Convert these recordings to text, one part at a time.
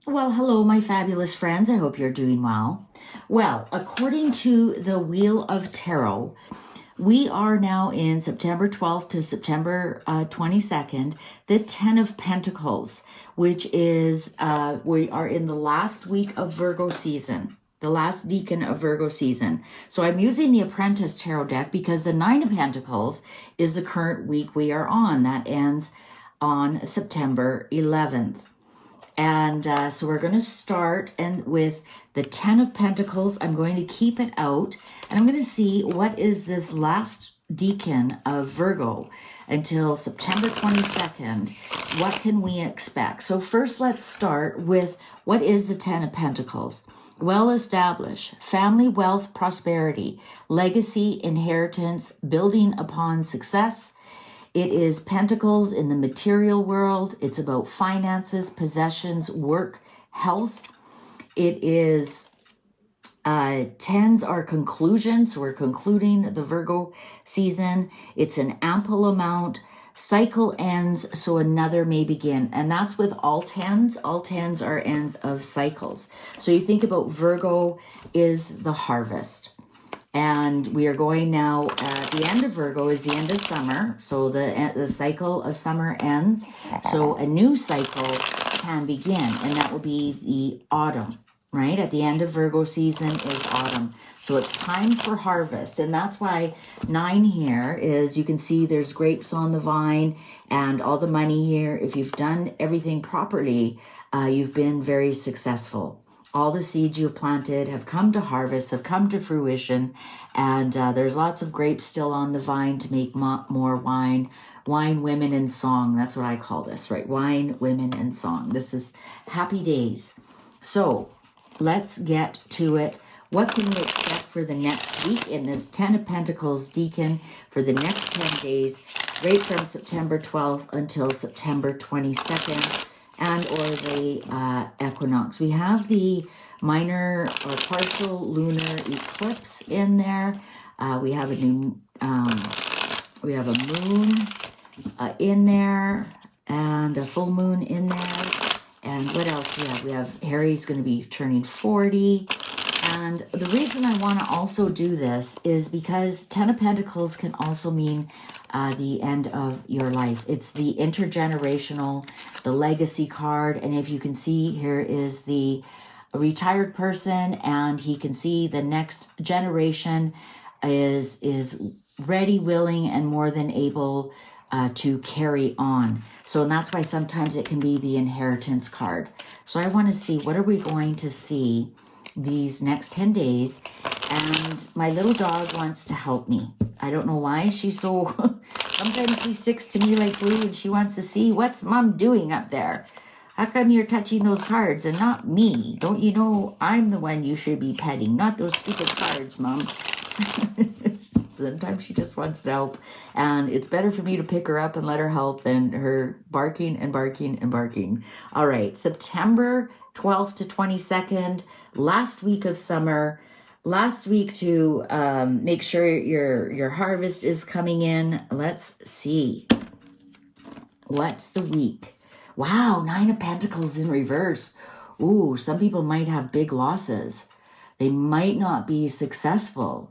Well, hello, my fabulous friends. I hope you're doing well. Well, according to the Wheel of Tarot, we are now in September 12th to September 22nd, the 10 of Pentacles, which is, we are in the last week of Virgo season, the last decan of Virgo season. So I'm using the Apprentice Tarot deck because the 9 of Pentacles is the current week we are on. That ends on September 11th. And so we're going to start with the 10 of Pentacles. I'm going to keep it out and I'm going to see what is this last decan of Virgo until September 22nd. What can we expect? So first let's start with what is the 10 of Pentacles? Well established, family, wealth, prosperity, legacy, inheritance, building upon success. It is Pentacles in the material world. It's about finances, possessions, work, health. It is tens are conclusions. So we're concluding the Virgo season. It's an ample amount. Cycle ends, so another may begin. And that's with all tens. All tens are ends of cycles. So you think about Virgo is the harvest. And we are going now, the end of Virgo is the end of summer. So the cycle of summer ends. So a new cycle can begin, and that will be the autumn, right? At the end of Virgo season is autumn. So it's time for harvest. And that's why 9 here is, you can see there's grapes on the vine and all the money here. If you've done everything properly, you've been very successful. All the seeds you've planted have come to harvest, have come to fruition, and there's lots of grapes still on the vine to make more wine. Wine, women, and song. That's what I call this, right? Wine, women, and song. This is happy days. So let's get to it. What can we expect for the next week in this 10 of Pentacles decan for the next 10 days, right from September 12th until September 22nd? And or the equinox. We have the minor or partial lunar eclipse in there. We have a new, we have a moon in there and a full moon in there. And what else do we have? We have Harry's going to be turning 40. And the reason I want to also do this is because 10 of Pentacles can also mean the end of your life. It's the intergenerational, the legacy card. And if you can see, here is the retired person, and he can see the next generation is ready, willing, and more than able to carry on. So, and that's why sometimes it can be the inheritance card. So I want to see, what are we going to see these next 10 days? And my little dog wants to help me. I don't know why she's so, sometimes she sticks to me like glue and she wants to see, what's mom doing up there? How come you're touching those cards and not me? Don't you know I'm the one you should be petting, not those stupid cards, mom? Sometimes she just wants to help, and it's better for me to pick her up and let her help than her barking and barking and barking. All right, September 12th to 22nd, last week of summer, last week to make sure your harvest is coming in. Let's see. What's the week? Wow, 9 of Pentacles in reverse. Ooh, some people might have big losses. They might not be successful.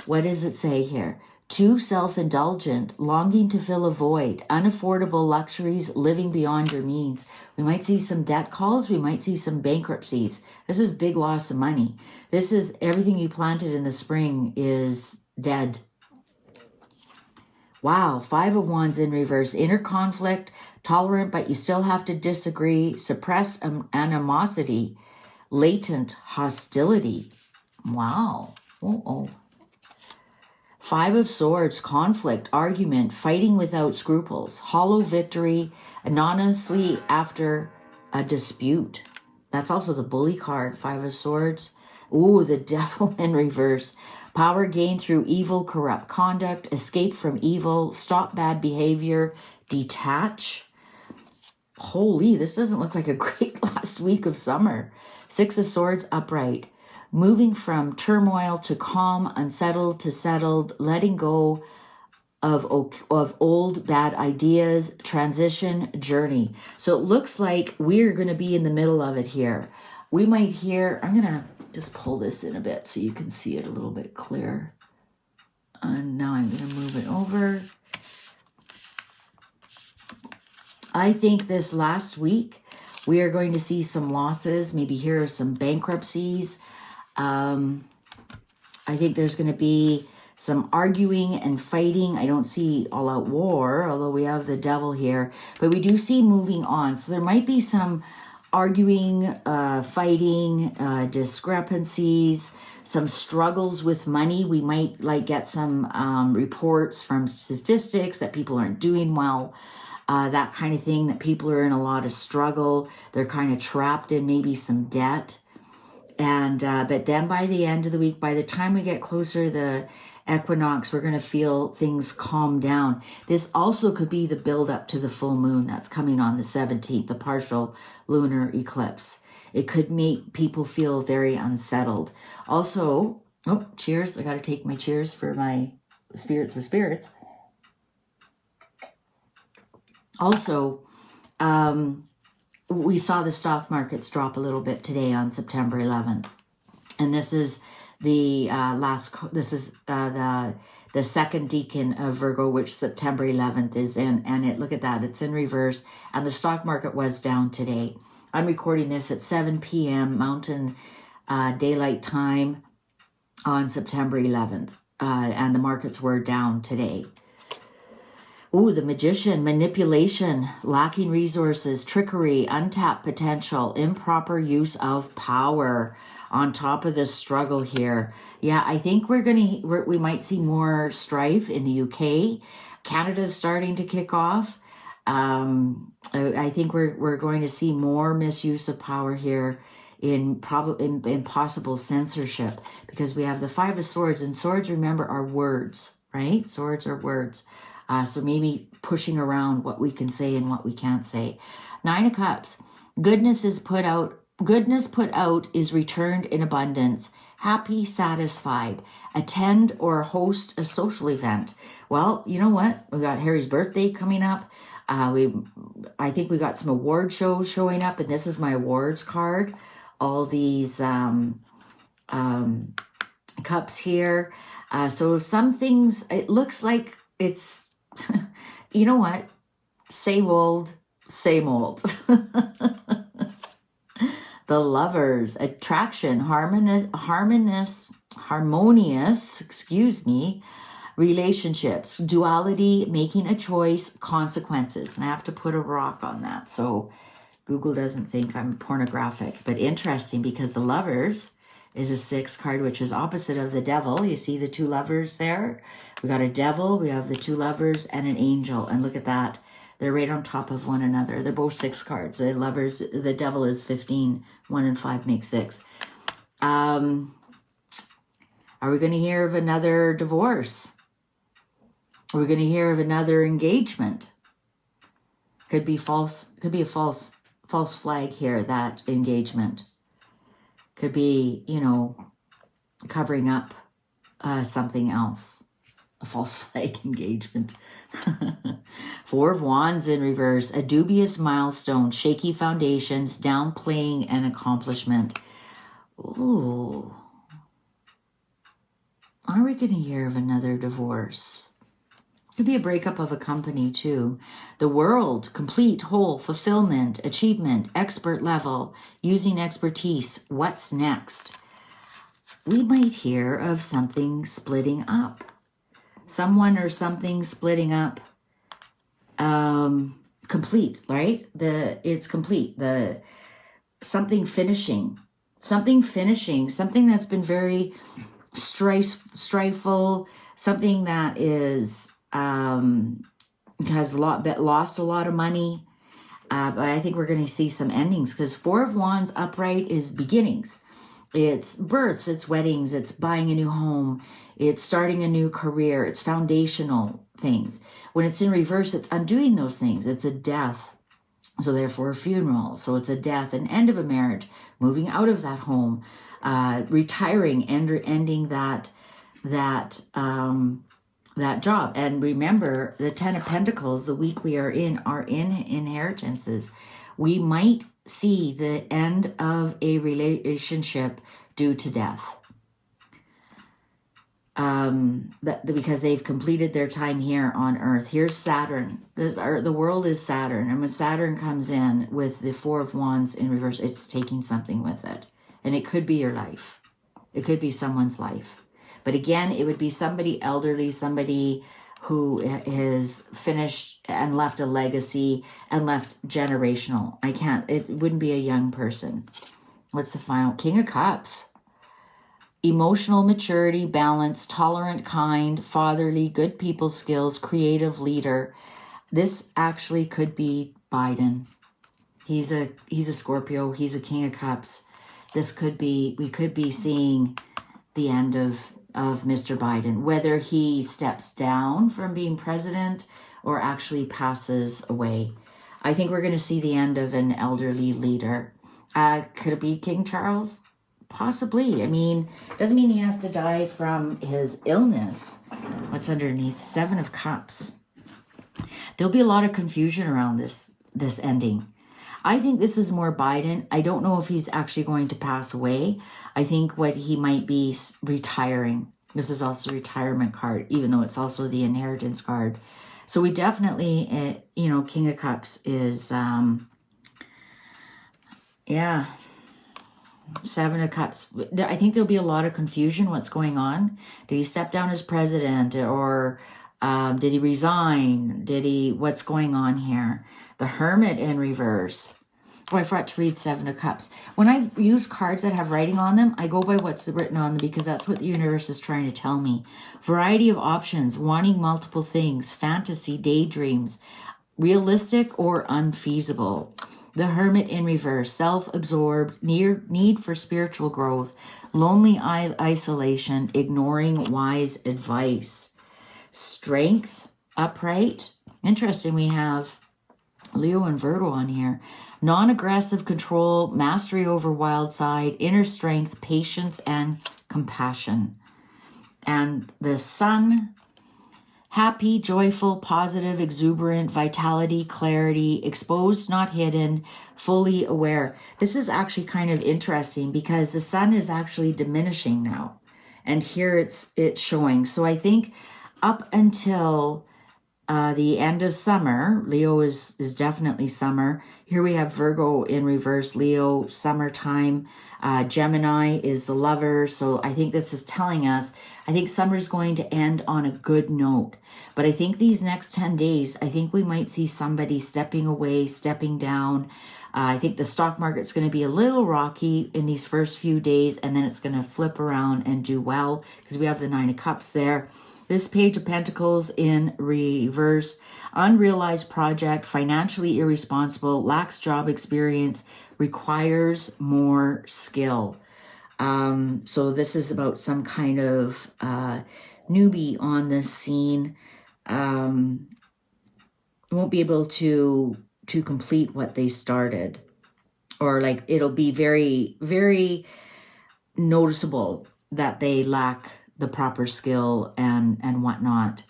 What does it say here? Too self-indulgent, longing to fill a void, unaffordable luxuries, living beyond your means. We might see some debt calls. We might see some bankruptcies. This is big loss of money. This is everything you planted in the spring is dead. Wow, 5 of Wands in reverse. Inner conflict, tolerant, but you still have to disagree. Suppressed animosity, latent hostility. Wow. Oh. 5 of Swords, conflict, argument, fighting without scruples, hollow victory, anonymously after a dispute. That's also the bully card, 5 of Swords. Ooh, the Devil in reverse. Power gained through evil, corrupt conduct, escape from evil, stop bad behavior, detach. Holy, this doesn't look like a great last week of summer. 6 of Swords, upright. Moving from turmoil to calm, unsettled to settled, letting go of old bad ideas, transition, journey. So it looks like we're going to be in the middle of it here. We might hear, I'm going to just pull this in a bit so you can see it a little bit clearer. And now I'm going to move it over. I think this last week we are going to see some losses, maybe here are some bankruptcies. I think there's going to be some arguing and fighting. I don't see all-out war, although we have the devil here. But we do see moving on. So there might be some arguing, fighting, discrepancies, some struggles with money. We might get some reports from statistics that people aren't doing well. That kind of thing, that people are in a lot of struggle. They're kind of trapped in maybe some debt. And but then by the end of the week, by the time we get closer to the equinox, we're going to feel things calm down. This also could be the build up to the full moon that's coming on the 17th, the partial lunar eclipse. It could make people feel very unsettled. Also, oh, cheers. I got to take my cheers for my spirits of spirits. Also, we saw the stock markets drop a little bit today on September 11th. And this is the the second decan of Virgo, which September 11th is in. And look at that, it's in reverse. And the stock market was down today. I'm recording this at 7 p.m. Mountain Daylight Time on September 11th. And the markets were down today. Ooh, the Magician, manipulation, lacking resources, trickery, untapped potential, improper use of power on top of the struggle here. Yeah, I think we might see more strife in the UK. Canada's starting to kick off. I think we're going to see more misuse of power here in possible censorship, because we have the Five of Swords, and swords, remember, are words, right? Swords are words. So maybe pushing around what we can say and what we can't say. Nine of Cups. Goodness put out is returned in abundance. Happy, satisfied. Attend or host a social event. Well, you know what? We got Harry's birthday coming up. I think we got some award shows showing up, and this is my awards card. All these cups here. So some things, it looks like it's, you know what? Same old, same old. The Lovers, attraction, harmonious, relationships, duality, making a choice, consequences. And I have to put a rock on that so Google doesn't think I'm pornographic. But interesting, because the Lovers is a 6 card, which is opposite of the Devil. You see the 2 lovers there? We got a Devil, we have the 2 lovers, and an Angel. And look at that. They're right on top of one another. They're both 6 cards. The Lovers, the Devil is 15. 1 and 5 make 6. Are we going to hear of another divorce? Are we going to hear of another engagement? Could be false. Could be a false flag here, that engagement. Could be, covering up something else. A false flag engagement. 4 of Wands in reverse. A dubious milestone. Shaky foundations. Downplaying an accomplishment. Ooh. Are we going to hear of another divorce? Could be a breakup of a company too. The World. Complete, whole, fulfillment, achievement, expert level, using expertise. What's next? We might hear of something splitting up. Someone or something splitting up. Complete, right? It's complete. Something finishing. Something that's been very strifeful. Something that is has lost a lot of money. But I think we're going to see some endings, because 4 of Wands upright is beginnings. It's births, it's weddings, it's buying a new home, it's starting a new career, it's foundational things. When it's in reverse, it's undoing those things. It's a death, so therefore a funeral. So it's a death, an end of a marriage, moving out of that home, retiring, ending that that job. And remember, the 10 of Pentacles, the week we are in inheritances. We might see the end of a relationship due to death. But because they've completed their time here on Earth. Here's Saturn. The world is Saturn. And when Saturn comes in with the Four of Wands in reverse, it's taking something with it. And it could be your life. It could be someone's life. But again, it would be somebody elderly, somebody who is finished and left a legacy and left generational. It wouldn't be a young person. What's the final? King of Cups. Emotional maturity, balance, tolerant, kind, fatherly, good people skills, creative leader. This actually could be Biden. He's a Scorpio. He's a King of Cups. We could be seeing the end of Mr. Biden, whether he steps down from being president or actually passes away. I think we're going to see the end of an elderly leader. Could it be King Charles? Possibly. I mean, doesn't mean he has to die from his illness. What's underneath? Seven of Cups. There'll be a lot of confusion around this ending. I think this is more Biden. I don't know if he's actually going to pass away. I think what he might be retiring. This is also a retirement card, even though it's also the inheritance card. So we definitely, King of Cups is, Seven of Cups. I think there'll be a lot of confusion. What's going on? Did he step down as president, or did he resign? What's going on here? The Hermit in reverse. Oh, I forgot to read Seven of Cups. When I use cards that have writing on them, I go by what's written on them because that's what the universe is trying to tell me. Variety of options, wanting multiple things, fantasy, daydreams, realistic or unfeasible. The Hermit in reverse, self-absorbed, need for spiritual growth, lonely isolation, ignoring wise advice. Strength, upright. Interesting, we have Leo and Virgo on here. Non-aggressive control, mastery over wild side, inner strength, patience, and compassion. And the Sun, happy, joyful, positive, exuberant, vitality, clarity, exposed, not hidden, fully aware. This is actually kind of interesting because the Sun is actually diminishing now. And here it's showing. So I think up until the end of summer, Leo is definitely summer. Here we have Virgo in reverse, Leo, summertime. Gemini is the lover. So I think this is telling us, I think summer's going to end on a good note. But I think these next 10 days, I think we might see somebody stepping away, stepping down. I think the stock market's going to be a little rocky in these first few days, and then it's going to flip around and do well because we have the Nine of Cups there. This Page of Pentacles in reverse, unrealized project, financially irresponsible, lacks job experience, requires more skill. So this is about some kind of newbie on the scene. Won't be able to complete what they started, or like it'll be very, very noticeable that they lack the proper skill and whatnot.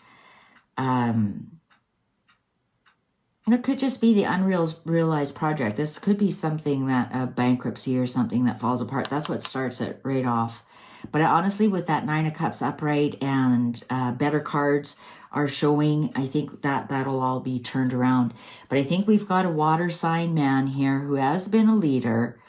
It could just be the unrealized project. This could be something that a bankruptcy or something that falls apart. That's what starts it right off. But honestly, with that Nine of Cups upright and better cards are showing, I think that'll all be turned around. But I think we've got a water sign man here who has been a leader.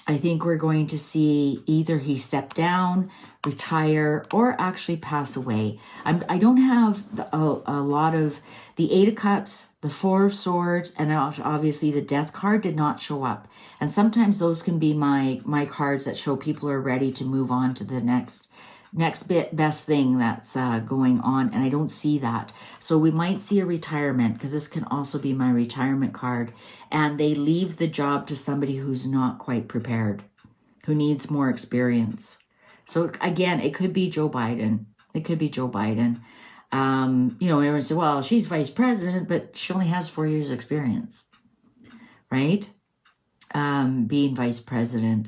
I think we're going to see either he step down, retire, or actually pass away. I don't have a lot of the Eight of Cups, the Four of Swords, and obviously the Death card did not show up. And sometimes those can be my cards that show people are ready to move on to the next best thing that's going on, and I don't see that. So we might see a retirement, because this can also be my retirement card, and they leave the job to somebody who's not quite prepared, who needs more experience. So again, it could be Joe Biden. It could be Joe Biden. Everyone said, well, she's vice president, but she only has 4 years experience, right? Being vice president.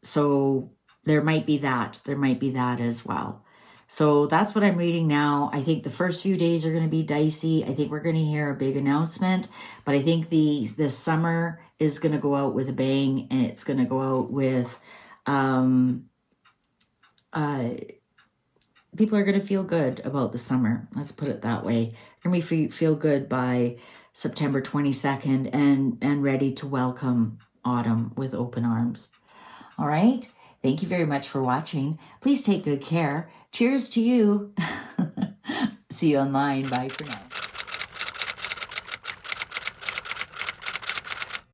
So there might be that. There might be that as well. So that's what I'm reading now. I think the first few days are going to be dicey. I think we're going to hear a big announcement, but I think the summer is going to go out with a bang, and it's going to go out with people are going to feel good about the summer. Let's put it that way. You're going to feel good by September 22nd and ready to welcome autumn with open arms. All right. Thank you very much for watching. Please take good care. Cheers to you. See you online. Bye for now.